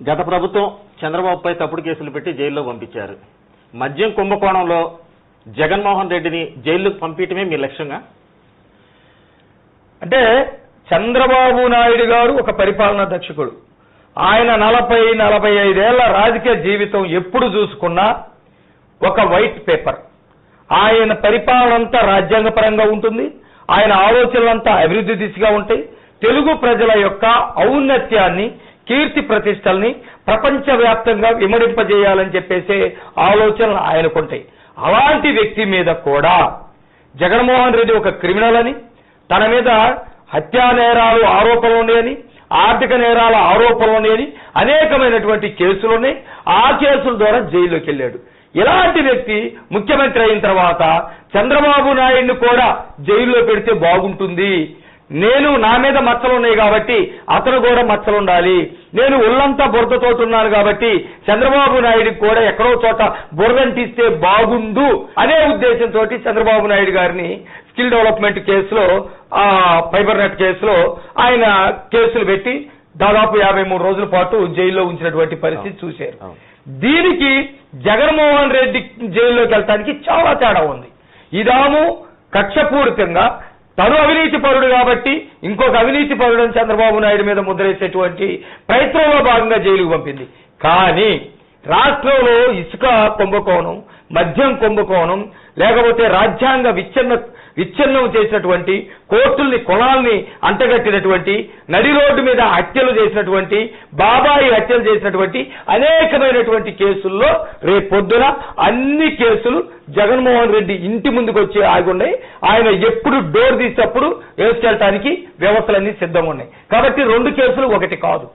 గత ప్రభుత్వం చంద్రబాబుపై తప్పుడు కేసులు పెట్టి జైల్లో పంపించారు. మద్యం కుంభకోణంలో జగన్మోహన్ రెడ్డిని జైలుకు పంపించడమే మీ లక్ష్యంగా? అంటే చంద్రబాబు నాయుడు గారు ఒక పరిపాలనా దక్షకుడు. ఆయన 40-45 ఏళ్ల రాజకీయ జీవితం ఎప్పుడు చూసుకున్నా ఒక వైట్ పేపర్. ఆయన పరిపాలన అంతా రాజ్యాంగపరంగా ఉంటుంది. ఆయన ఆలోచనలంతా అభివృద్ధి దిశగా ఉంటాయి. తెలుగు ప్రజల యొక్క ఔన్నత్యాన్ని, కీర్తి ప్రతిష్టల్ని ప్రపంచవ్యాప్తంగా విమరింపజేయాలని చెప్పేసే ఆలోచనలు ఆయనకుంటాయి. అలాంటి వ్యక్తి మీద కూడా జగన్మోహన్ రెడ్డి ఒక క్రిమినల్ అని, తన మీద హత్యా నేరాలు ఆరోపణలు ఉన్నాయని, ఆర్థిక నేరాల ఆరోపణలు ఉన్నాయని అనేకమైనటువంటి కేసులున్నాయి. ఆ కేసుల ద్వారా జైల్లోకి వెళ్ళాడు. ఇలాంటి వ్యక్తి ముఖ్యమంత్రి అయిన తర్వాత చంద్రబాబు నాయుడిని కూడా జైల్లో పెడితే బాగుంటుంది, నా మీద మచ్చలు ఉన్నాయి కాబట్టి అతను కూడా మచ్చలు ఉండాలి, నేను ఒళ్ళంతా బురదతో ఉన్నాను కాబట్టి చంద్రబాబు నాయుడికి కూడా ఎక్కడో చోట బురదంటిస్తే బాగుండు అనే ఉద్దేశంతో చంద్రబాబు నాయుడు గారిని స్కిల్ డెవలప్మెంట్ కేసులో, ఫైబర్ నెట్ కేసులో ఆయన కేసులు పెట్టి దాదాపు 53 రోజుల పాటు జైల్లో ఉంచినటువంటి పరిస్థితి చూశారు. దీనికి జగన్మోహన్ రెడ్డి జైల్లోకి వెళ్ళటానికి చాలా తేడా ఉంది. ఇదాము కక్షపూరితంగా తను అవినీతి పరుడు కాబట్టి ఇంకొక అవినీతి పరుడని చంద్రబాబు నాయుడు మీద ముద్రేసేటువంటి ప్రయత్నంలో భాగంగా జైలుకు పంపింది. కానీ రాష్ట్రంలో ఇసుక కుంభకోణం, మద్యం కుంభకోణం, లేకపోతే రాజ్యాంగ విచ్ఛిన్నం చేసినటువంటి, కోర్టుల్ని కులాల్ని అంటగట్టినటువంటి, నడి రోడ్డు మీద హత్యలు చేసినటువంటి, బాబాయి హత్యలు చేసినటువంటి అనేకమైనటువంటి కేసుల్లో రేపొద్దున అన్ని కేసులు జగన్మోహన్ రెడ్డి ఇంటి ముందుకు వచ్చి ఆగున్నాయి. ఆయన ఎప్పుడు డోర్ తీసేటప్పుడు వేసుకెళ్ళటానికి వ్యవస్థలన్నీ సిద్ధంగా ఉన్నాయి. కాబట్టి 2 కేసులు ఒకటి కాదు.